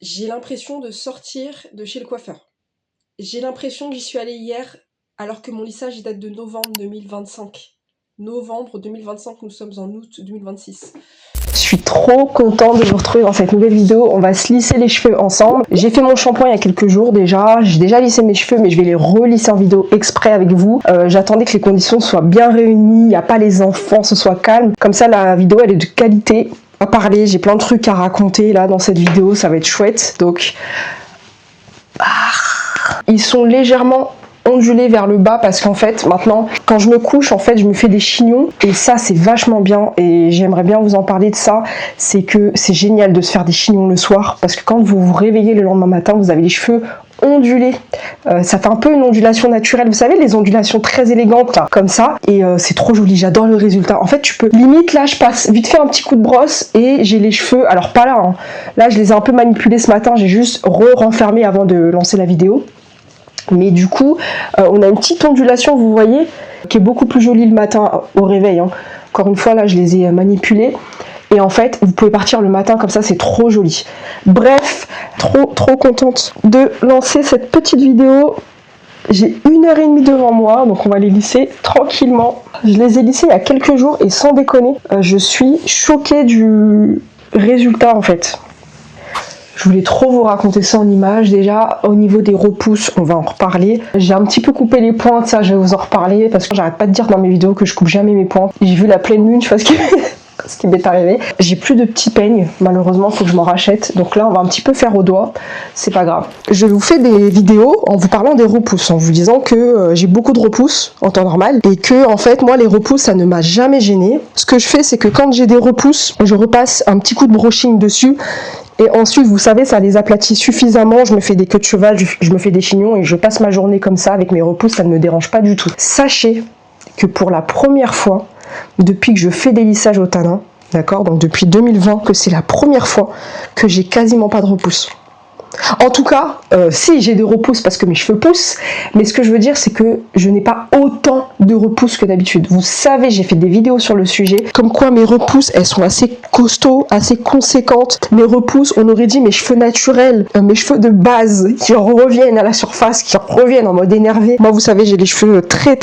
J'ai l'impression de sortir de chez le coiffeur. J'ai l'impression que j'y suis allée hier, alors que mon lissage il date de novembre 2025. Novembre 2025, nous sommes en août 2026. Je suis trop contente de vous retrouver dans cette nouvelle vidéo. On va se lisser les cheveux ensemble. J'ai fait mon shampoing il y a quelques jours déjà. J'ai déjà lissé mes cheveux, mais je vais les relisser en vidéo exprès avec vous. J'attendais que les conditions soient bien réunies, il n'y a pas les enfants, ce soit calme. Comme ça, la vidéo elle est de qualité. À parler, j'ai plein de trucs à raconter là dans cette vidéo, ça va être chouette. Donc, ils sont légèrement ondulés vers le bas parce qu'en fait maintenant quand je me couche en fait je me fais des chignons et ça c'est vachement bien et j'aimerais bien vous en parler de ça. C'est que c'est génial de se faire des chignons le soir parce que quand vous vous réveillez le lendemain matin vous avez les cheveux ondulés, ça fait un peu une ondulation naturelle, vous savez les ondulations très élégantes là, comme ça, et c'est trop joli, j'adore le résultat. En fait tu peux limite là je passe vite fait un petit coup de brosse et j'ai les cheveux, alors pas là hein. Là je les ai un peu manipulés ce matin, j'ai juste renfermé avant de lancer la vidéo. Mais du coup, on a une petite ondulation, vous voyez, qui est beaucoup plus jolie le matin au réveil. Hein. Encore une fois, là, je les ai manipulés. Et en fait, vous pouvez partir le matin comme ça, c'est trop joli. Bref, trop contente de lancer cette petite vidéo. J'ai 1h30 devant moi, donc on va les lisser tranquillement. Je les ai lissés il y a quelques jours et sans déconner, je suis choquée du résultat en fait. Je voulais trop vous raconter ça en images. Déjà, au niveau des repousses, on va en reparler. J'ai un petit peu coupé les pointes, ça je vais vous en reparler parce que j'arrête pas de dire dans mes vidéos que je coupe jamais mes pointes. J'ai vu la pleine lune, je sais pas ce qui m'est arrivé. J'ai plus de petits peignes, malheureusement, faut que je m'en rachète. Donc là, on va un petit peu faire au doigt, c'est pas grave. Je vous fais des vidéos en vous parlant des repousses, en vous disant que j'ai beaucoup de repousses en temps normal et que, en fait, moi, les repousses, ça ne m'a jamais gênée. Ce que je fais, c'est que quand j'ai des repousses, je repasse un petit coup de brushing dessus. Et ensuite, vous savez, ça les aplatit suffisamment. Je me fais des queues de cheval, je me fais des chignons et je passe ma journée comme ça avec mes repousses, ça ne me dérange pas du tout. Sachez que pour la première fois, depuis que je fais des lissages au tanin, d'accord, donc depuis 2020, que c'est la première fois que j'ai quasiment pas de repousse. En tout cas, si j'ai des repousses parce que mes cheveux poussent, mais ce que je veux dire c'est que je n'ai pas autant de repousses que d'habitude. Vous savez, j'ai fait des vidéos sur le sujet, comme quoi mes repousses, elles sont assez costauds, assez conséquentes. Mes repousses, on aurait dit mes cheveux naturels, mes cheveux de base, qui reviennent à la surface, qui reviennent en mode énervé. Moi, vous savez, j'ai les cheveux très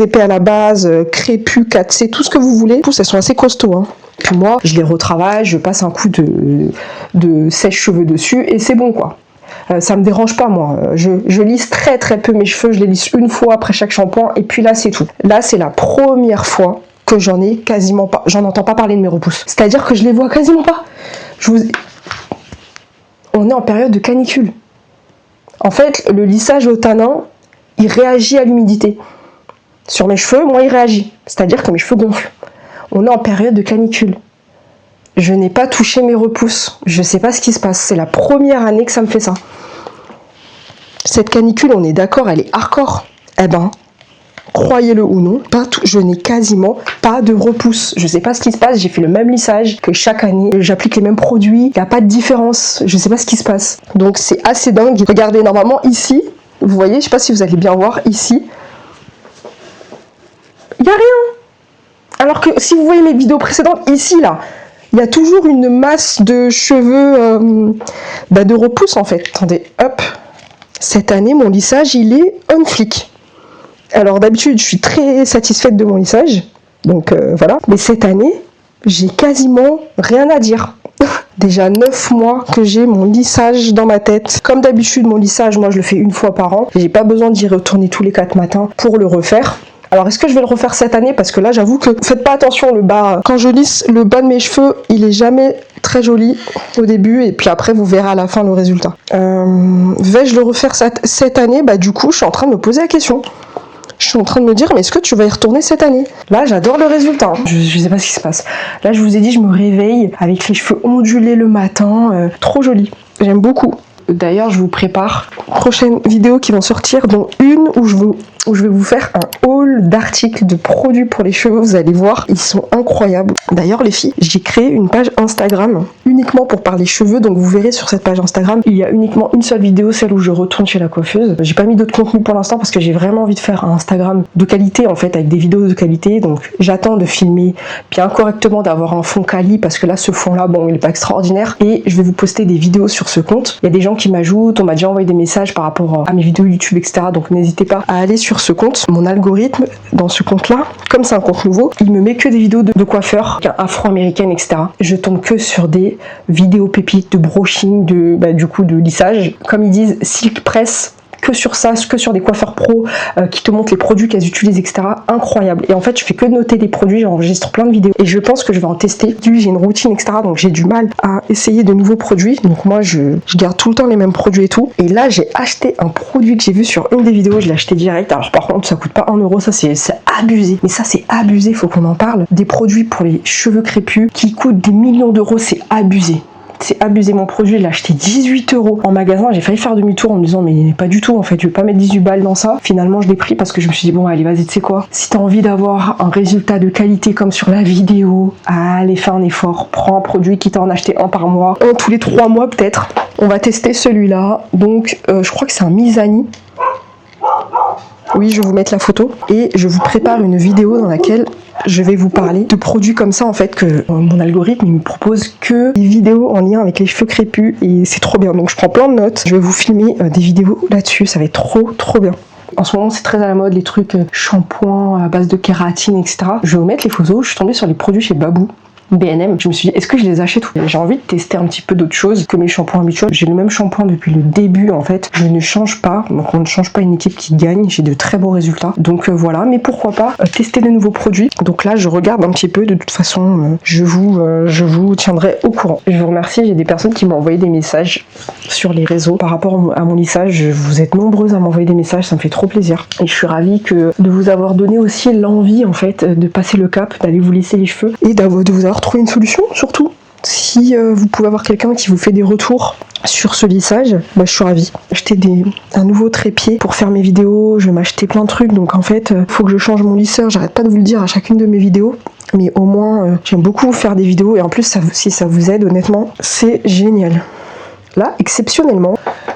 épais à la base, crépus, 4C, tout ce que vous voulez. Les repousses, elles sont assez costauds, hein. Puis moi, je les retravaille, je passe un coup de sèche-cheveux dessus et c'est bon quoi. Ça me dérange pas moi. Je lisse très peu mes cheveux, je les lisse une fois après chaque shampoing et puis là c'est tout. Là c'est la première fois que j'en ai quasiment pas, j'en entends pas parler de mes repousses. C'est-à-dire que je les vois quasiment pas. On est en période de canicule. En fait, le lissage au tanin, il réagit à l'humidité. Sur mes cheveux, moi il réagit. C'est-à-dire que mes cheveux gonflent. On est en période de canicule. Je n'ai pas touché mes repousses. Je sais pas ce qui se passe. C'est la première année que ça me fait ça. Cette canicule, on est d'accord, elle est hardcore. Eh ben, croyez-le ou non, je n'ai quasiment pas de repousses. Je sais pas ce qui se passe. J'ai fait le même lissage que chaque année. J'applique les mêmes produits. Il n'y a pas de différence. Je sais pas ce qui se passe. Donc c'est assez dingue. Regardez, normalement ici, vous voyez, je sais pas si vous allez bien voir ici. Il n'y a rien. Alors que si vous voyez mes vidéos précédentes, ici, là, il y a toujours une masse de cheveux de repousse, en fait. Attendez, hop. Cette année, mon lissage, il est on flic. Alors, d'habitude, je suis très satisfaite de mon lissage. Donc, voilà. Mais cette année, j'ai quasiment rien à dire. Déjà 9 mois que j'ai mon lissage dans ma tête. Comme d'habitude, mon lissage, moi, je le fais une fois par an. J'ai pas besoin d'y retourner tous les 4 matins pour le refaire. Alors est-ce que je vais le refaire cette année? Parce que là j'avoue que faites pas attention, le bas, quand je lisse le bas de mes cheveux, il est jamais très joli au début et puis après vous verrez à la fin le résultat. Vais-je le refaire cette année? Bah du coup je suis en train de me poser la question. Je suis en train de me dire mais est-ce que tu vas y retourner cette année? Là j'adore le résultat. Je sais pas ce qui se passe. Là je vous ai dit je me réveille avec les cheveux ondulés le matin, trop joli. J'aime beaucoup. d'ailleurs je vous prépare prochaines vidéos qui vont sortir, dont une où je vais vous faire un haul d'articles de produits pour les cheveux. Vous allez voir, ils sont incroyables. D'ailleurs les filles, j'ai créé une page Instagram uniquement pour parler cheveux, donc vous verrez sur cette page Instagram, il y a uniquement une seule vidéo, celle où je retourne chez la coiffeuse. J'ai pas mis d'autres contenus pour l'instant parce que j'ai vraiment envie de faire un Instagram de qualité en fait, avec des vidéos de qualité, donc j'attends de filmer bien correctement, d'avoir un fond quali, parce que là ce fond là, bon il est pas extraordinaire, et je vais vous poster des vidéos sur ce compte. Il y a des gens qui m'ajoutent, on m'a déjà envoyé des messages par rapport à mes vidéos YouTube, etc. Donc n'hésitez pas à aller sur ce compte. Mon algorithme dans ce compte là, comme c'est un compte nouveau, il me met que des vidéos de coiffeurs afro-américaines, etc. Je tombe que sur des vidéos pépites de brushing, du coup de lissage, comme ils disent silk press, que sur ça, que sur des coiffeurs pro qui te montrent les produits qu'elles utilisent, etc. Incroyable. Et en fait je fais que noter des produits, j'enregistre plein de vidéos et je pense que je vais en tester. J'ai une routine, etc. Donc j'ai du mal à essayer de nouveaux produits, donc moi je garde tout le temps les mêmes produits et tout. Et là j'ai acheté un produit que j'ai vu sur une des vidéos, je l'ai acheté direct. Alors par contre ça coûte pas 1 euro, ça c'est abusé, mais ça c'est abusé, faut qu'on en parle. Des produits pour les cheveux crépus qui coûtent des millions d'euros, c'est abusé. C'est abusé. Mon produit, je l'ai acheté 18 € en magasin. J'ai failli faire demi-tour en me disant mais pas du tout en fait, je vais pas mettre 18 balles dans ça. Finalement je l'ai pris parce que je me suis dit bon allez vas-y, tu sais quoi, si t'as envie d'avoir un résultat de qualité comme sur la vidéo, allez fais un effort, prends un produit, quitte à en acheter un par mois, un tous les 3 mois peut-être. On va tester celui-là, donc je crois que c'est un Mizani. Oui, je vais vous mettre la photo et je vous prépare une vidéo dans laquelle je vais vous parler de produits comme ça en fait, que mon algorithme il me propose que des vidéos en lien avec les cheveux crépus et c'est trop bien. Donc je prends plein de notes, je vais vous filmer des vidéos là-dessus, ça va être trop bien. En ce moment c'est très à la mode les trucs shampoing à base de kératine, etc. Je vais vous mettre les photos. Je suis tombée sur les produits chez Babou B&M, je me suis dit est-ce que je les achète? J'ai envie de tester un petit peu d'autres choses que mes shampoings habituels. J'ai le même shampoing depuis le début en fait, je ne change pas, donc on ne change pas une équipe qui gagne, j'ai de très beaux résultats, donc voilà. Mais pourquoi pas tester de nouveaux produits. Donc là je regarde un petit peu, de toute façon je vous tiendrai au courant. Je vous remercie, j'ai des personnes qui m'ont envoyé des messages sur les réseaux par rapport à mon lissage. Vous êtes nombreuses à m'envoyer des messages, ça me fait trop plaisir et je suis ravie de vous avoir donné aussi l'envie en fait de passer le cap, d'aller vous lisser les cheveux et de vous avoir trouvé une solution. Surtout si vous pouvez avoir quelqu'un qui vous fait des retours sur ce lissage, bah, je suis ravie. J'ai acheté un nouveau trépied pour faire mes vidéos, je vais m'acheter plein de trucs, donc en fait faut que je change mon lisseur. J'arrête pas de vous le dire à chacune de mes vidéos, mais au moins j'aime beaucoup faire des vidéos et en plus si ça vous aide, honnêtement c'est génial. Là exceptionnellement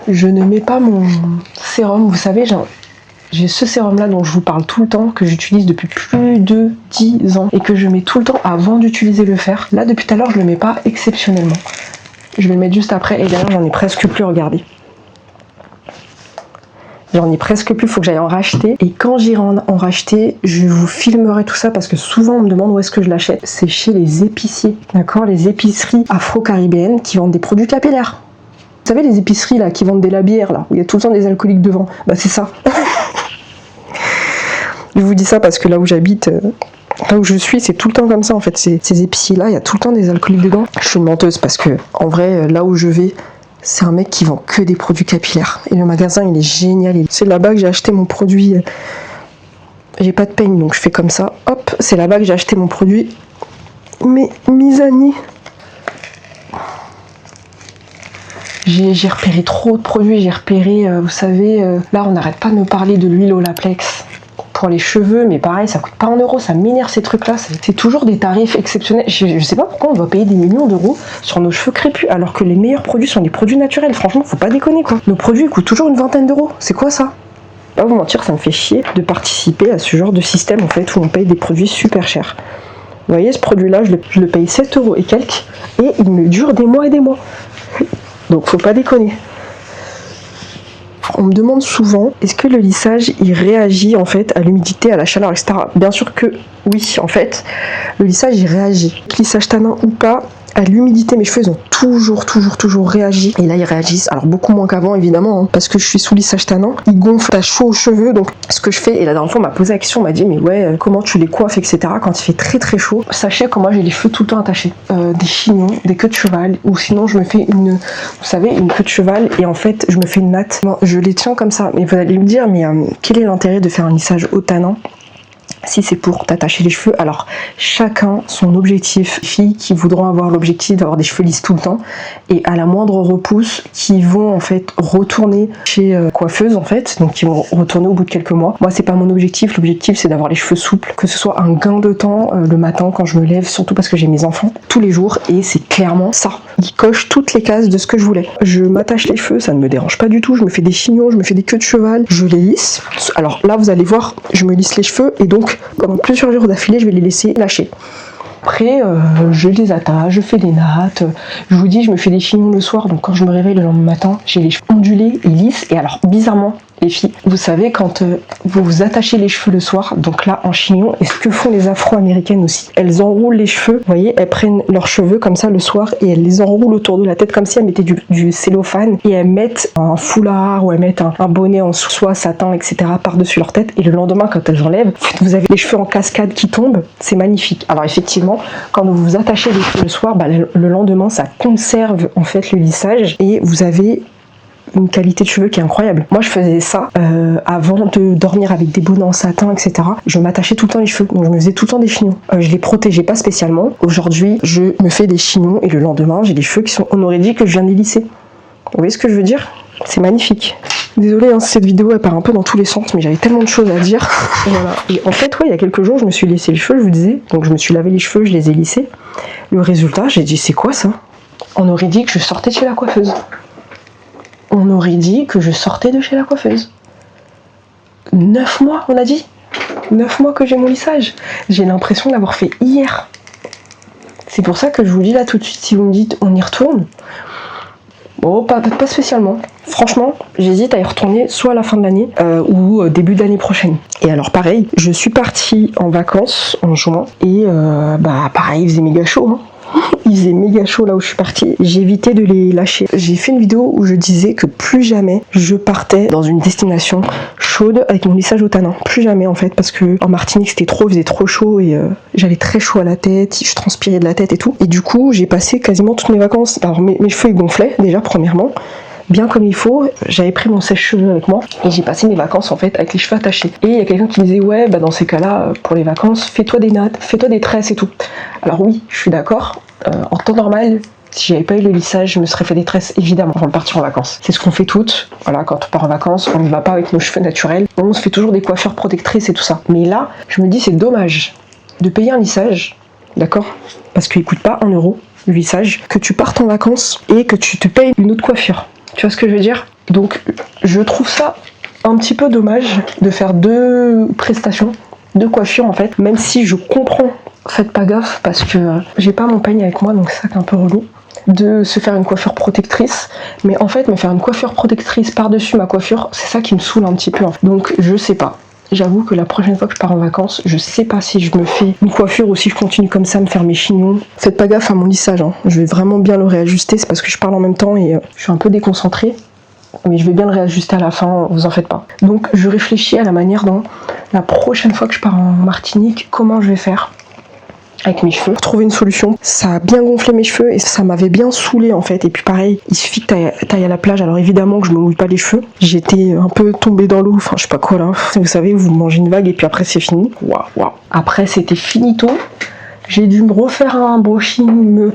je ne mets pas mon sérum, vous savez j'ai ce sérum là dont je vous parle tout le temps, que j'utilise depuis plus de 10 ans et que je mets tout le temps avant d'utiliser le fer. Là depuis tout à l'heure je le mets pas exceptionnellement. Je vais le mettre juste après et d'ailleurs j'en ai presque plus, regardez. J'en ai presque plus, il faut que j'aille en racheter. Et quand j'irai en racheter, je vous filmerai tout ça parce que souvent on me demande où est-ce que je l'achète. C'est chez les épiciers, d'accord, les épiceries afro-caribéennes qui vendent des produits capillaires. Vous savez les épiceries là qui vendent des labières là, où il y a tout le temps des alcooliques devant, bah c'est ça. Je vous dis ça parce que là où j'habite, là où je suis, c'est tout le temps comme ça en fait. Ces épiciers là, il y a tout le temps des alcooliques dedans. Je suis une menteuse parce que en vrai, là où je vais, c'est un mec qui vend que des produits capillaires. Et le magasin il est génial. C'est là-bas que j'ai acheté mon produit. J'ai pas de peigne donc je fais comme ça. Hop, c'est là-bas que j'ai acheté mon produit. Mais Mizani. J'ai repéré trop de produits, j'ai repéré, vous savez, là on n'arrête pas de me parler de l'huile Olaplex pour les cheveux, mais pareil ça coûte pas 1 euro, ça m'énerve ces trucs là, c'est toujours des tarifs exceptionnels. Je sais pas pourquoi on doit payer des millions d'euros sur nos cheveux crépus alors que les meilleurs produits sont des produits naturels, franchement faut pas déconner quoi. Nos produits coûtent toujours une vingtaine d'euros, c'est quoi ça? Pas vous mentir, ça me fait chier de participer à ce genre de système en fait où on paye des produits super chers. Vous voyez ce produit là, je le paye 7 euros et quelques et il me dure des mois et des mois. Donc faut pas déconner. On me demande souvent, est-ce que le lissage il réagit en fait à l'humidité, à la chaleur, etc. Bien sûr que oui, en fait, le lissage il réagit. Lissage tanin ou pas, à l'humidité, mes cheveux ils ont toujours réagi. Et là ils réagissent, alors beaucoup moins qu'avant évidemment, hein, parce que je suis sous lissage tanin. Ils gonflent, t'as chaud aux cheveux, donc ce que je fais, et la dernière fois on m'a posé la question, on m'a dit mais ouais, comment tu les coiffes, etc. quand il fait très chaud. Sachez que moi j'ai les cheveux tout le temps attachés, des chignons, des queues de cheval, ou sinon je me fais vous savez, une queue de cheval, et en fait je me fais une natte. Non, je les tiens comme ça, mais vous allez me dire, mais quel est l'intérêt de faire un lissage au tanin Si c'est pour t'attacher les cheveux, alors chacun son objectif. Filles qui voudront avoir l'objectif d'avoir des cheveux lisses tout le temps et à la moindre repousse qui vont en fait retourner chez coiffeuse en fait, donc qui vont retourner au bout de quelques mois. Moi c'est pas mon objectif, l'objectif c'est d'avoir les cheveux souples, que ce soit un gain de temps le matin quand je me lève, surtout parce que j'ai mes enfants tous les jours et c'est clairement ça. Il coche toutes les cases de ce que je voulais. Je m'attache les cheveux, ça ne me dérange pas du tout, je me fais des chignons, je me fais des queues de cheval, je les lisse. Alors là vous allez voir, je me lisse les cheveux et donc pendant plusieurs jours d'affilée, je vais les laisser lâcher. Après, je les attache, je fais des nattes. Je vous dis, je me fais des chignons le soir, donc quand je me réveille le lendemain matin, j'ai les cheveux ondulés et lisses. Et alors, bizarrement, les filles, vous savez, quand vous vous attachez les cheveux le soir, donc là, en chignon, et ce que font les afro-américaines aussi, elles enroulent les cheveux, vous voyez, elles prennent leurs cheveux comme ça le soir et elles les enroulent autour de la tête comme si elles mettaient du cellophane et elles mettent un foulard ou elles mettent un bonnet en soie, satin, etc. par-dessus leur tête et le lendemain, quand elles enlèvent, vous avez les cheveux en cascade qui tombent, c'est magnifique. Alors effectivement, quand vous vous attachez les cheveux le soir, le lendemain, ça conserve en fait le lissage et vous avez une qualité de cheveux qui est incroyable. Moi je faisais ça avant de dormir avec des bonnets en satin, etc. Je m'attachais tout le temps les cheveux, donc je me faisais tout le temps des chignons. Je les protégeais pas spécialement. Aujourd'hui je me fais des chignons et le lendemain j'ai des cheveux qui sont, on aurait dit que je viens de les lisser. Vous voyez ce que je veux dire? C'est magnifique. Désolée, hein, cette vidéo elle part un peu dans tous les sens, mais j'avais tellement de choses à dire. Voilà. Et en fait, ouais, il y a quelques jours, je me suis lissé les cheveux, je vous disais. Donc je me suis lavé les cheveux, je les ai lissés. Le résultat, j'ai dit, c'est quoi ça? On aurait dit que je sortais de chez la coiffeuse. On aurait dit que je sortais de chez la coiffeuse. 9 mois, on a dit 9 mois que j'ai mon lissage. J'ai l'impression de l'avoir fait hier. C'est pour ça que je vous dis là tout de suite, si vous me dites on y retourne, bon, pas spécialement. Franchement, j'hésite à y retourner soit à la fin de l'année ou début d'année prochaine. Et alors pareil, je suis partie en vacances en juin et pareil, il faisait méga chaud. Hein. Il faisait méga chaud là où je suis partie. J'ai évité de les lâcher. J'ai fait une vidéo où je disais que plus jamais je partais dans une destination chaude avec mon lissage au tanin. Plus jamais en fait, parce que en Martinique c'était il faisait trop chaud et j'avais très chaud à la tête, je transpirais de la tête et tout. Et du coup j'ai passé quasiment toutes mes vacances. Alors mes cheveux ils gonflaient déjà premièrement. Bien comme il faut, j'avais pris mon sèche-cheveux avec moi et j'ai passé mes vacances en fait avec les cheveux attachés. Et il y a quelqu'un qui me disait ouais dans ces cas-là pour les vacances fais-toi des nattes, fais-toi des tresses et tout. Alors oui je suis d'accord, en temps normal si j'avais pas eu le lissage je me serais fait des tresses évidemment avant de partir en vacances. C'est ce qu'on fait toutes, voilà, quand on part en vacances on ne va pas avec nos cheveux naturels, on se fait toujours des coiffures protectrices et tout ça. Mais là je me dis c'est dommage de payer un lissage, d'accord, parce qu'il coûte pas 1 euro le lissage, que tu partes en vacances et que tu te payes une autre coiffure. Tu vois ce que je veux dire? Donc je trouve ça un petit peu dommage de faire 2 prestations, 2 coiffures en fait, même si je comprends, faites pas gaffe parce que j'ai pas mon peigne avec moi donc c'est ça qui est un peu relou, de se faire une coiffure protectrice, mais en fait me faire une coiffure protectrice par-dessus ma coiffure, c'est ça qui me saoule un petit peu. Donc je sais pas. J'avoue que la prochaine fois que je pars en vacances, je sais pas si je me fais une coiffure ou si je continue comme ça à me faire mes chignons. Faites pas gaffe à mon lissage, hein. Je vais vraiment bien le réajuster, c'est parce que je parle en même temps et je suis un peu déconcentrée. Mais je vais bien le réajuster à la fin, vous en faites pas. Donc je réfléchis à la manière dont la prochaine fois que je pars en Martinique, comment je vais faire avec mes cheveux, trouver une solution. Ça a bien gonflé mes cheveux et ça m'avait bien saoulé en fait. Et puis pareil, il suffit que t'ailles à la plage, alors évidemment que je me mouille pas les cheveux. J'étais un peu tombée dans l'eau, enfin je sais pas quoi là. Vous savez, vous mangez une vague et puis après c'est fini. Waouh. Après c'était finito. J'ai dû me refaire un brushing,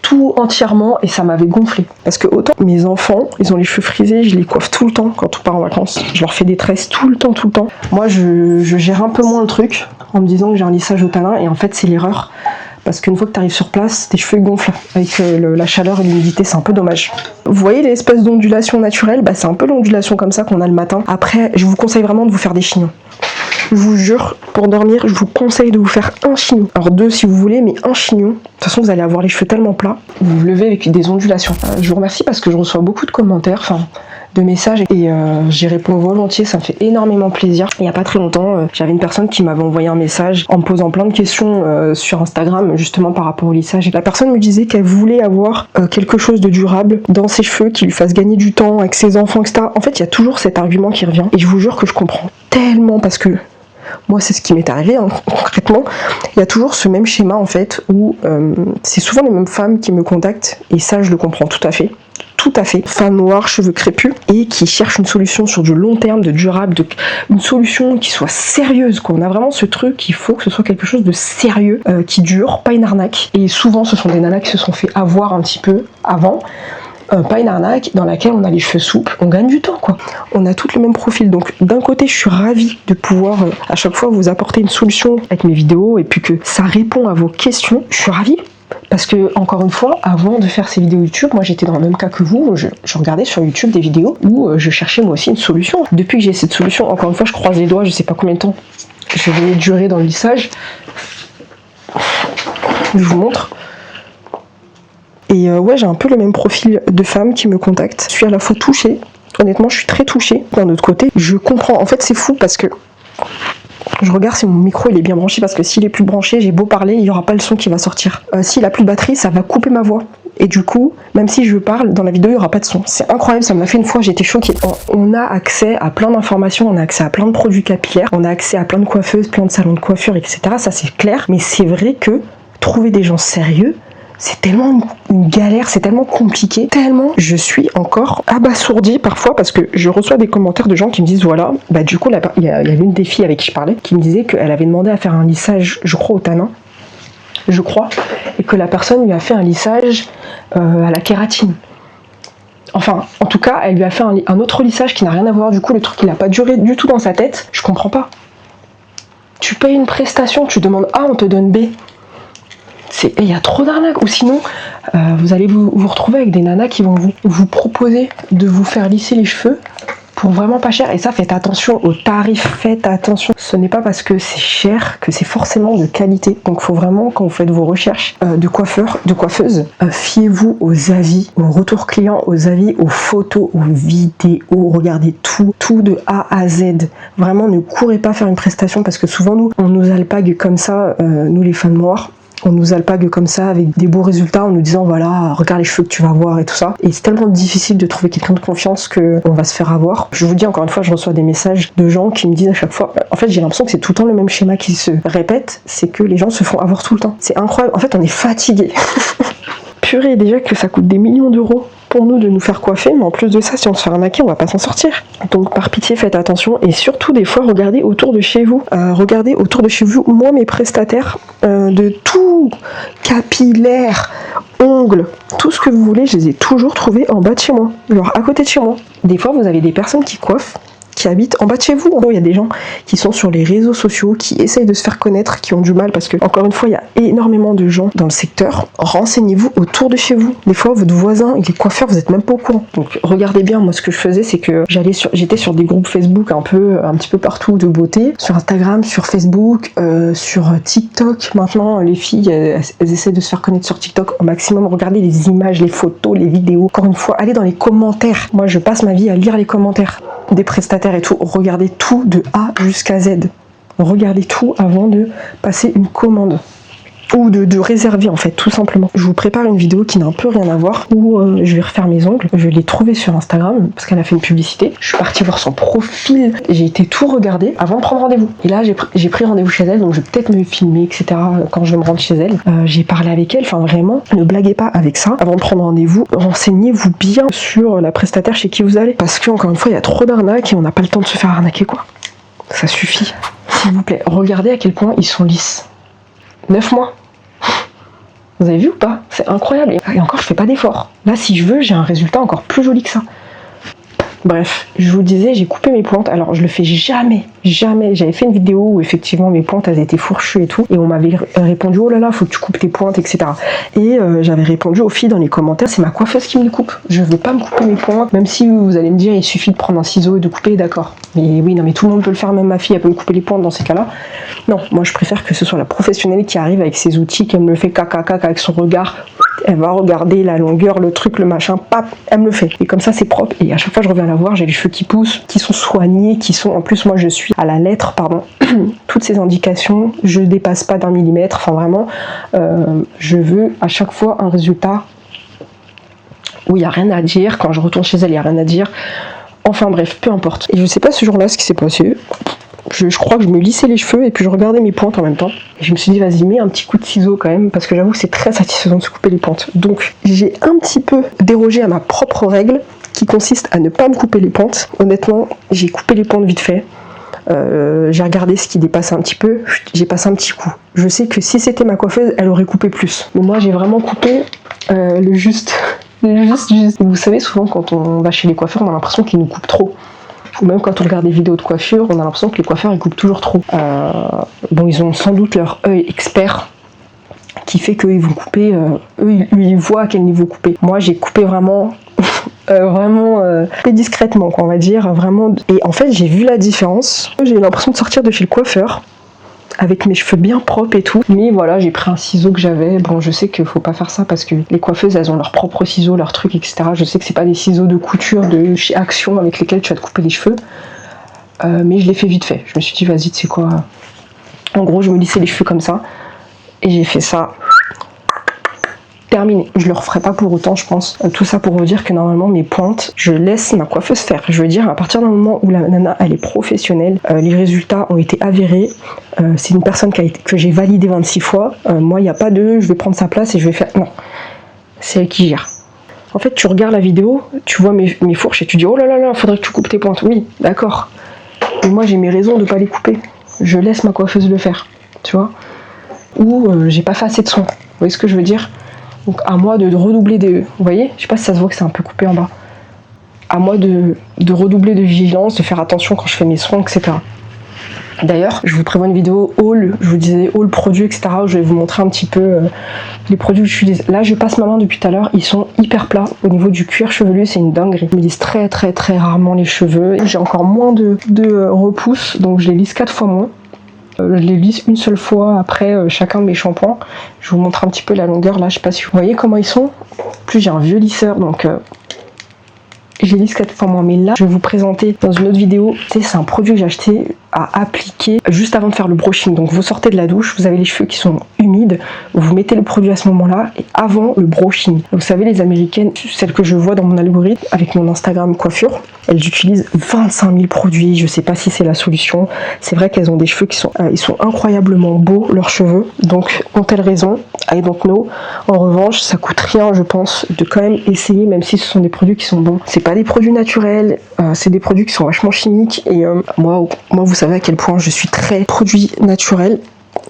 tout entièrement et ça m'avait gonflé. Parce que autant mes enfants, ils ont les cheveux frisés, je les coiffe tout le temps quand on part en vacances. Je leur fais des tresses tout le temps. Moi je gère un peu moins le truc en me disant que j'ai un lissage au tanin et en fait c'est l'erreur. Parce qu'une fois que tu arrives sur place, tes cheveux gonflent avec la chaleur et l'humidité, c'est un peu dommage. Vous voyez l'espèce d'ondulation naturelle, c'est un peu l'ondulation comme ça qu'on a le matin. Après, je vous conseille vraiment de vous faire des chignons. Je vous jure, pour dormir, je vous conseille de vous faire un chignon. Alors 2 si vous voulez, mais un chignon. De toute façon, vous allez avoir les cheveux tellement plats. Vous vous levez avec des ondulations. Je vous remercie parce que je reçois beaucoup de commentaires, de messages et j'y réponds volontiers, ça me fait énormément plaisir. Il n'y a pas très longtemps, j'avais une personne qui m'avait envoyé un message en me posant plein de questions sur Instagram, justement par rapport au lissage. Et la personne me disait qu'elle voulait avoir quelque chose de durable dans ses cheveux, qui lui fasse gagner du temps avec ses enfants, etc. En fait, il y a toujours cet argument qui revient. Et je vous jure que je comprends tellement parce que moi c'est ce qui m'est arrivé concrètement. Il y a toujours ce même schéma en fait où c'est souvent les mêmes femmes qui me contactent et ça je le comprends tout à fait. tout à fait. Femme noire, cheveux crépus et qui cherche une solution sur du long terme, de durable, une solution qui soit sérieuse, quoi. On a vraiment ce truc, il faut que ce soit quelque chose de sérieux, qui dure, pas une arnaque. Et souvent, ce sont des nanas qui se sont fait avoir un petit peu avant. Pas une arnaque dans laquelle on a les cheveux souples, on gagne du temps, quoi. On a toutes le même profil, donc d'un côté je suis ravie de pouvoir à chaque fois vous apporter une solution avec mes vidéos et puis que ça répond à vos questions, je suis ravie. Parce que, encore une fois, avant de faire ces vidéos YouTube, moi j'étais dans le même cas que vous, je regardais sur YouTube des vidéos où je cherchais moi aussi une solution. Depuis que j'ai cette solution, encore une fois je croise les doigts, je sais pas combien de temps je vais durer dans le lissage. Je vous montre. Et ouais, j'ai un peu le même profil de femme qui me contacte. Je suis à la fois touchée, honnêtement je suis très touchée. D'un autre côté, je comprends, en fait c'est fou parce que je regarde si mon micro il est bien branché, parce que s'il est plus branché, j'ai beau parler, il n'y aura pas le son qui va sortir. S'il a plus de batterie, ça va couper ma voix. Et du coup, même si je parle, dans la vidéo il n'y aura pas de son. C'est incroyable, ça m'a fait une fois, j'ai été choquée. On a accès à plein d'informations, on a accès à plein de produits capillaires, on a accès à plein de coiffeuses, plein de salons de coiffure, etc. Ça c'est clair, mais c'est vrai que trouver des gens sérieux, c'est tellement une galère, c'est tellement compliqué, tellement je suis encore abasourdie parfois parce que je reçois des commentaires de gens qui me disent voilà, bah du coup il y a l'une des filles avec qui je parlais qui me disait qu'elle avait demandé à faire un lissage, je crois au tanin, je crois, et que la personne lui a fait un lissage à la kératine. Enfin, en tout cas, elle lui a fait un autre lissage qui n'a rien à voir, du coup le truc il n'a pas duré du tout dans sa tête, je comprends pas. Tu payes une prestation, tu demandes A, on te donne B. Il y a trop d'arnaques. Ou sinon, vous allez vous retrouver avec des nanas qui vont vous proposer de vous faire lisser les cheveux pour vraiment pas cher. Et ça, faites attention aux tarifs, faites attention. Ce n'est pas parce que c'est cher que c'est forcément de qualité. Donc il faut vraiment, quand vous faites vos recherches de coiffeurs, de coiffeuses, fiez-vous aux avis, aux retours clients, aux avis, aux photos, aux vidéos. Regardez tout de A à Z. Vraiment, ne courez pas faire une prestation parce que souvent, on nous alpague comme ça, nous les femmes noires. On nous alpague comme ça avec des beaux résultats en nous disant voilà, regarde les cheveux que tu vas avoir et tout ça. Et c'est tellement difficile de trouver quelqu'un de confiance qu'on va se faire avoir. Je vous dis encore une fois, je reçois des messages de gens qui me disent à chaque fois, en fait j'ai l'impression que c'est tout le temps le même schéma qui se répète, c'est que les gens se font avoir tout le temps. C'est incroyable, en fait on est fatigué. Purée, déjà que ça coûte des millions d'euros pour nous de nous faire coiffer, mais en plus de ça, si on se fait arnaquer, on va pas s'en sortir. Donc par pitié, faites attention et surtout des fois, regardez autour de chez vous. Regardez autour de chez vous, moi mes prestataires de tout, capillaire, ongles, tout ce que vous voulez, je les ai toujours trouvés en bas de chez moi, genre à côté de chez moi. Des fois, vous avez des personnes qui coiffent, qui habitent en bas de chez vous. Il y a des gens qui sont sur les réseaux sociaux, qui essayent de se faire connaître, qui ont du mal parce que, encore une fois, il y a énormément de gens dans le secteur. Renseignez-vous autour de chez vous. Des fois, votre voisin, il est coiffeur, vous n'êtes même pas au courant. Donc, regardez bien. Moi, ce que je faisais, c'est que j'étais sur des groupes Facebook un petit peu partout de beauté, sur Instagram, sur Facebook, sur TikTok. Maintenant, les filles, elles essayent de se faire connaître sur TikTok au maximum. Regardez les images, les photos, les vidéos. Encore une fois, allez dans les commentaires. Moi, je passe ma vie à lire les commentaires des prestataires et tout. Regardez tout de A jusqu'à Z. Regardez tout avant de passer une commande ou de réserver en fait, tout simplement. Je vous prépare une vidéo qui n'a un peu rien à voir où je vais refaire mes ongles. Je l'ai trouvée sur Instagram parce qu'elle a fait une publicité. Je suis partie voir son profil, j'ai été tout regarder avant de prendre rendez-vous. Et là j'ai pris rendez-vous chez elle, donc je vais peut-être me filmer, etc. quand je vais me rendre chez elle. J'ai parlé avec elle, enfin vraiment, ne blaguez pas avec ça. Avant de prendre rendez-vous, renseignez-vous bien sur la prestataire chez qui vous allez. Parce que encore une fois, il y a trop d'arnaques et on n'a pas le temps de se faire arnaquer, quoi. Ça suffit. S'il vous plaît, regardez à quel point ils sont lisses. 9 mois. Vous avez vu ou pas? C'est incroyable. Et encore, je fais pas d'effort. Là, si je veux, j'ai un résultat encore plus joli que ça. Bref, je vous disais, j'ai coupé mes pointes. Alors, je le fais jamais. J'avais fait une vidéo où effectivement mes pointes, elles étaient fourchues et tout. Et on m'avait répondu, oh là là, faut que tu coupes tes pointes, etc. Et j'avais répondu aux filles dans les commentaires, c'est ma coiffeuse qui me les coupe. Je veux pas me couper mes pointes. Même si vous allez me dire, il suffit de prendre un ciseau et de couper, d'accord. Mais oui, non, mais tout le monde peut le faire, même ma fille, elle peut me couper les pointes dans ces cas-là. Non, moi je préfère que ce soit la professionnelle qui arrive avec ses outils, qu'elle me le fait caca avec son regard. Elle va regarder la longueur, le truc, le machin, pap, elle me le fait. Et comme ça, c'est propre. Et à chaque fois, je reviens la voir, j'ai les cheveux qui poussent, qui sont soignés, qui sont... En plus, moi, je suis à la lettre, pardon, toutes ces indications. Je dépasse pas d'1 millimètre. Enfin, vraiment, je veux à chaque fois un résultat où il n'y a rien à dire. Quand je retourne chez elle, il n'y a rien à dire. Enfin bref, peu importe. Et je sais pas ce jour-là ce qui s'est passé. je crois que je me lissais les cheveux et puis je regardais mes pointes en même temps. Et je me suis dit, vas-y, mets un petit coup de ciseau quand même, parce que j'avoue que c'est très satisfaisant de se couper les pointes. Donc, j'ai un petit peu dérogé à ma propre règle, qui consiste à ne pas me couper les pointes. Honnêtement, j'ai coupé les pointes vite fait. J'ai regardé ce qui dépassait un petit peu, j'ai passé un petit coup. Je sais que si c'était ma coiffeuse, elle aurait coupé plus. Mais moi, j'ai vraiment coupé le juste. Le juste. Vous savez, souvent, quand on va chez les coiffeurs, on a l'impression qu'ils nous coupent trop. Ou même quand on regarde des vidéos de coiffure, on a l'impression que les coiffeurs, ils coupent toujours trop. Bon, ils ont sans doute leur œil expert qui fait qu'ils vont couper, eux, ils voient à quel niveau couper. Moi, j'ai coupé vraiment... discrètement, quoi, on va dire, vraiment. Et en fait, j'ai vu la différence. J'ai eu l'impression de sortir de chez le coiffeur avec mes cheveux bien propres et tout. Mais voilà, j'ai pris un ciseau que j'avais. Bon, je sais qu'il faut pas faire ça parce que les coiffeuses, elles ont leurs propres ciseaux, leurs trucs, etc. Je sais que c'est pas des ciseaux de couture de chez Action avec lesquels tu vas te couper les cheveux. Mais je l'ai fait vite fait. Je me suis dit, vas-y, tu sais quoi. En gros, je me lissais les cheveux comme ça. Et j'ai fait ça. Terminé. Je le referai pas pour autant, je pense. Tout ça pour vous dire que normalement mes pointes, je laisse ma coiffeuse faire. Je veux dire, à partir d'un moment où la nana elle est professionnelle, les résultats ont été avérés. C'est une personne que j'ai validée 26 fois. Moi, il n'y a pas de je vais prendre sa place et je vais faire. Non. C'est elle qui gère. En fait, tu regardes la vidéo, tu vois mes fourches et tu dis oh là là là, faudrait que tu coupes tes pointes. Oui, d'accord. Mais moi j'ai mes raisons de pas les couper. Je laisse ma coiffeuse le faire. Tu vois. Ou j'ai pas fait assez de soin. Vous voyez ce que je veux dire? Donc à moi de redoubler de... Vous voyez? Je sais pas si ça se voit que c'est un peu coupé en bas. À moi de redoubler de vigilance, de faire attention quand je fais mes soins, etc. D'ailleurs, je vous prévois une vidéo haul, je vous disais haul produits, etc. Où je vais vous montrer un petit peu les produits que j'utilise. Là, je passe ma main depuis tout à l'heure, ils sont hyper plats. Au niveau du cuir chevelu, c'est une dinguerie. Je me lisse très très très rarement les cheveux. J'ai encore moins de repousse, donc je les lisse 4 fois moins. Je les lisse une seule fois après chacun de mes shampoings. Je vous montre un petit peu la longueur là, je sais pas si vous voyez comment ils sont. En plus j'ai un vieux lisseur donc je les lisse 4 fois moins. Mais là je vais vous présenter dans une autre vidéo. C'est un produit que j'ai acheté à appliquer juste avant de faire le brushing. Donc vous sortez de la douche, vous avez les cheveux qui sont humides, vous mettez le produit à ce moment-là et avant le brushing. Vous savez les américaines, celles que je vois dans mon algorithme avec mon Instagram coiffure, elles utilisent 25 000 produits, je sais pas si c'est la solution. C'est vrai qu'elles ont des cheveux qui sont, ils sont incroyablement beaux leurs cheveux, donc ont-elles raison? I don't know. En revanche, ça coûte rien, je pense, de quand même essayer, même si ce sont des produits qui sont bons. C'est pas des produits naturels, c'est des produits qui sont vachement chimiques et moi vous savez à quel point je suis très produit naturel.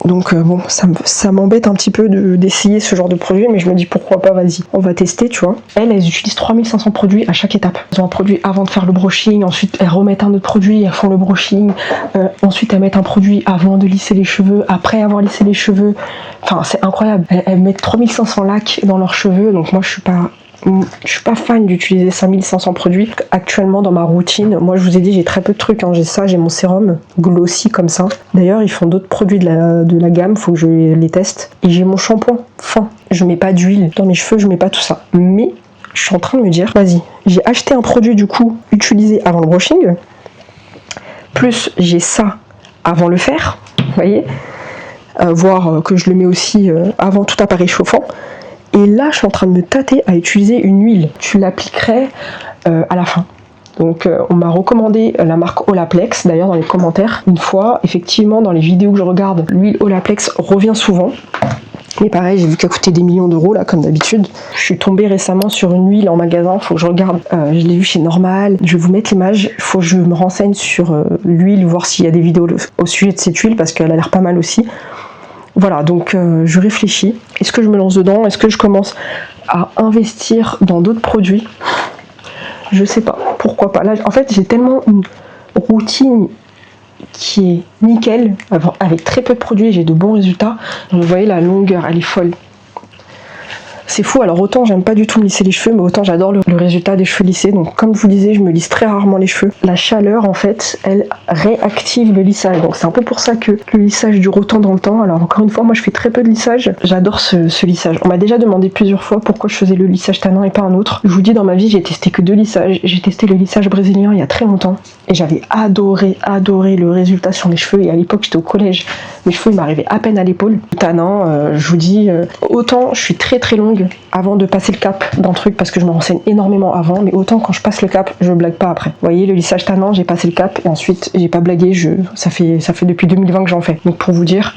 Donc bon, ça m'embête un petit peu d'essayer ce genre de produit, mais je me dis pourquoi pas, vas-y, on va tester, tu vois. Elles utilisent 3500 produits à chaque étape. Elles ont un produit avant de faire le brushing, ensuite elles remettent un autre produit, elles font le brushing, ensuite elles mettent un produit avant de lisser les cheveux, après avoir lissé les cheveux. Enfin, c'est incroyable. Elles mettent 3500 lacs dans leurs cheveux, donc moi je suis pas fan d'utiliser 5500 produits actuellement dans ma routine. Moi je vous ai dit j'ai très peu de trucs, hein. J'ai ça, j'ai mon sérum glossy comme ça. D'ailleurs ils font d'autres produits de la gamme, faut que je les teste. Et j'ai mon shampoing fin. Je mets pas d'huile dans mes cheveux, je mets pas tout ça. Mais je suis en train de me dire, vas-y, j'ai acheté un produit du coup utilisé avant le brushing. Plus j'ai ça avant le faire, vous voyez. Voire que je le mets aussi avant tout appareil chauffant. Et là, je suis en train de me tâter à utiliser une huile. Tu l'appliquerais à la fin. Donc, on m'a recommandé la marque Olaplex, d'ailleurs dans les commentaires. Une fois, effectivement, dans les vidéos que je regarde, l'huile Olaplex revient souvent. Mais pareil, j'ai vu qu'elle coûtait des millions d'euros, là, comme d'habitude. Je suis tombée récemment sur une huile en magasin, faut que je regarde. Je l'ai vue chez Normal. Je vais vous mettre l'image. Faut que je me renseigne sur l'huile, voir s'il y a des vidéos au sujet de cette huile, parce qu'elle a l'air pas mal aussi. Voilà, donc je réfléchis. Est-ce que je me lance dedans? Est-ce que je commence à investir dans d'autres produits? Je sais pas, pourquoi pas. Là, en fait, j'ai tellement une routine qui est nickel, avec très peu de produits, j'ai de bons résultats. Donc, vous voyez, la longueur, elle est folle. C'est fou, alors autant j'aime pas du tout me lisser les cheveux, mais autant j'adore le résultat des cheveux lissés. Donc comme je vous disais, je me lisse très rarement les cheveux. La chaleur en fait, elle réactive le lissage. Donc c'est un peu pour ça que le lissage dure autant dans le temps. Alors encore une fois, moi je fais très peu de lissage. J'adore ce lissage. On m'a déjà demandé plusieurs fois pourquoi je faisais le lissage tanin et pas un autre. Je vous dis, dans ma vie, j'ai testé que 2 lissages. J'ai testé le lissage brésilien il y a très longtemps. Et j'avais adoré le résultat sur mes cheveux. Et à l'époque, j'étais au collège. Mes cheveux, ils m'arrivaient à peine à l'épaule. Le tanin, je vous dis, autant je suis très très longue longue avant de passer le cap d'un truc parce que je me renseigne énormément avant, mais autant quand je passe le cap, je blague pas après. Vous voyez, le lissage tannant, j'ai passé le cap et ensuite j'ai pas blagué, ça fait depuis 2020 que j'en fais. Donc pour vous dire,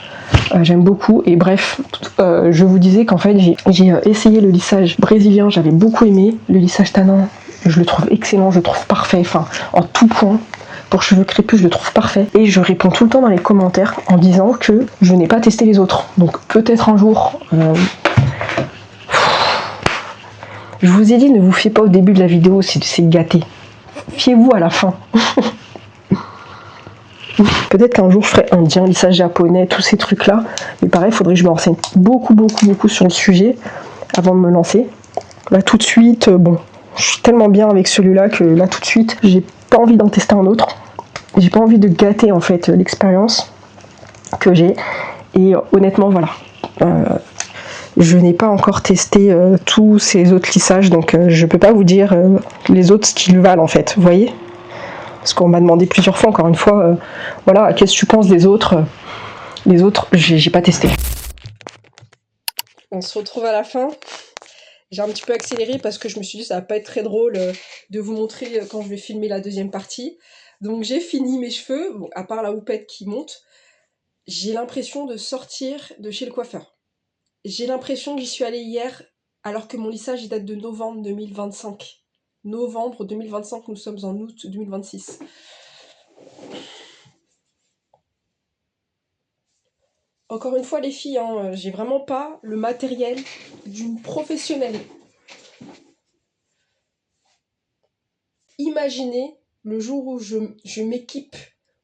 j'aime beaucoup. Et bref, je vous disais qu'en fait j'ai essayé le lissage brésilien, j'avais beaucoup aimé. Le lissage tannant, je le trouve excellent, je le trouve parfait, enfin en tout point. Pour cheveux crépus, je le trouve parfait. Et je réponds tout le temps dans les commentaires en disant que je n'ai pas testé les autres. Donc peut-être un jour... Je vous ai dit, ne vous fiez pas au début de la vidéo, c'est gâté. Fiez-vous à la fin. Peut-être qu'un jour je ferai indien, lissage japonais, tous ces trucs-là. Mais pareil, il faudrait que je me renseigne beaucoup sur le sujet avant de me lancer. Là tout de suite, bon, je suis tellement bien avec celui-là que là tout de suite, j'ai pas envie d'en tester un autre. J'ai pas envie de gâter en fait l'expérience que j'ai. Et honnêtement, voilà. Je n'ai pas encore testé tous ces autres lissages, donc je peux pas vous dire les autres ce qu'ils valent en fait, vous voyez? Parce qu'on m'a demandé plusieurs fois, encore une fois, voilà, qu'est-ce que tu penses des autres? Les autres, j'ai pas testé. On se retrouve à la fin. J'ai un petit peu accéléré parce que je me suis dit ça va pas être très drôle de vous montrer quand je vais filmer la deuxième partie. Donc j'ai fini mes cheveux, bon, à part la houppette qui monte, j'ai l'impression de sortir de chez le coiffeur. J'ai l'impression que j'y suis allée hier alors que mon lissage il date de novembre 2025. Novembre 2025, nous sommes en août 2026. Encore une fois les filles, hein, j'ai vraiment pas le matériel d'une professionnelle. Imaginez le jour où je m'équipe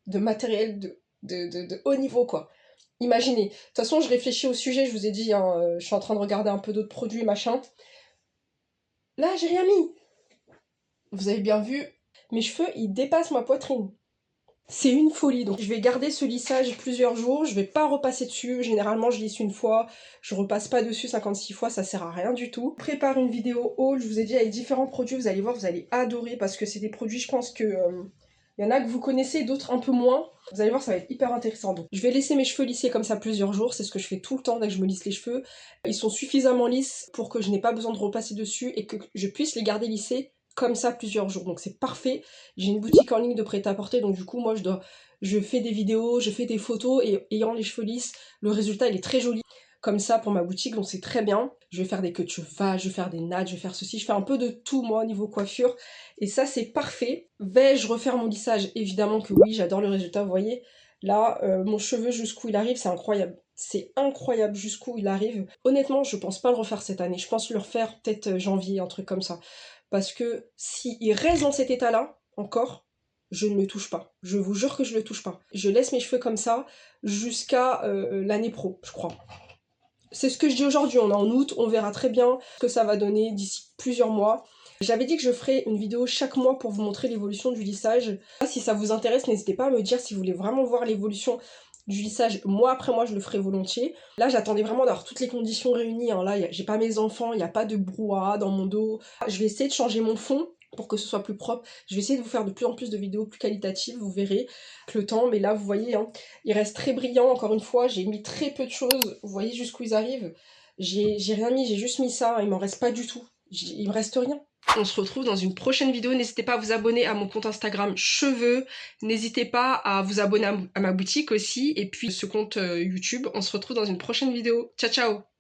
de matériel de haut niveau, quoi. Imaginez. De toute façon, je réfléchis au sujet, je vous ai dit, hein, je suis en train de regarder un peu d'autres produits, machin. Là, j'ai rien mis. Vous avez bien vu, mes cheveux, ils dépassent ma poitrine. C'est une folie, donc je vais garder ce lissage plusieurs jours, je vais pas repasser dessus, généralement je lisse une fois, je repasse pas dessus 56 fois, ça sert à rien du tout. Je prépare une vidéo haul, je vous ai dit avec différents produits, vous allez voir, vous allez adorer parce que c'est des produits, je pense que y en a que vous connaissez, d'autres un peu moins. Vous allez voir, ça va être hyper intéressant. Donc, je vais laisser mes cheveux lissés comme ça plusieurs jours, c'est ce que je fais tout le temps dès que je me lisse les cheveux. Ils sont suffisamment lisses pour que je n'ai pas besoin de repasser dessus et que je puisse les garder lissés comme ça plusieurs jours, donc c'est parfait. J'ai une boutique en ligne de prêt-à-porter, donc du coup moi je fais des vidéos, je fais des photos, et ayant les cheveux lisses, le résultat il est très joli comme ça pour ma boutique, donc c'est très bien. Je vais faire des queues de cheval, je vais faire des nattes, je vais faire ceci, je fais un peu de tout moi au niveau coiffure, et ça c'est parfait. Vais-je refaire mon lissage? Évidemment que oui, j'adore le résultat, vous voyez. Là, mon cheveu jusqu'où il arrive, c'est incroyable. C'est incroyable jusqu'où il arrive. Honnêtement, je pense pas le refaire cette année, je pense le refaire peut-être janvier, un truc comme ça. Parce que s'il reste dans cet état-là, encore, je ne le touche pas. Je vous jure que je le touche pas. Je laisse mes cheveux comme ça jusqu'à l'année pro, je crois. C'est ce que je dis aujourd'hui, on est en août, on verra très bien ce que ça va donner d'ici plusieurs mois. J'avais dit que je ferais une vidéo chaque mois pour vous montrer l'évolution du lissage. Si ça vous intéresse, n'hésitez pas à me dire si vous voulez vraiment voir l'évolution du lissage. Mois après mois, je le ferai volontiers. Là, j'attendais vraiment d'avoir toutes les conditions réunies, hein. Là, j'ai pas mes enfants, il n'y a pas de brouhaha dans mon dos. Je vais essayer de changer mon fond pour que ce soit plus propre. Je vais essayer de vous faire de plus en plus de vidéos plus qualitatives, vous verrez avec le temps. Mais là, vous voyez, hein, il reste très brillant. Encore une fois, j'ai mis très peu de choses. Vous voyez jusqu'où ils arrivent. J'ai rien mis, j'ai juste mis ça. Il m'en reste pas du tout. Il me reste rien. On se retrouve dans une prochaine vidéo. N'hésitez pas à vous abonner à mon compte Instagram cheveux. N'hésitez pas à vous abonner à ma boutique aussi. Et puis ce compte YouTube. On se retrouve dans une prochaine vidéo. Ciao, ciao!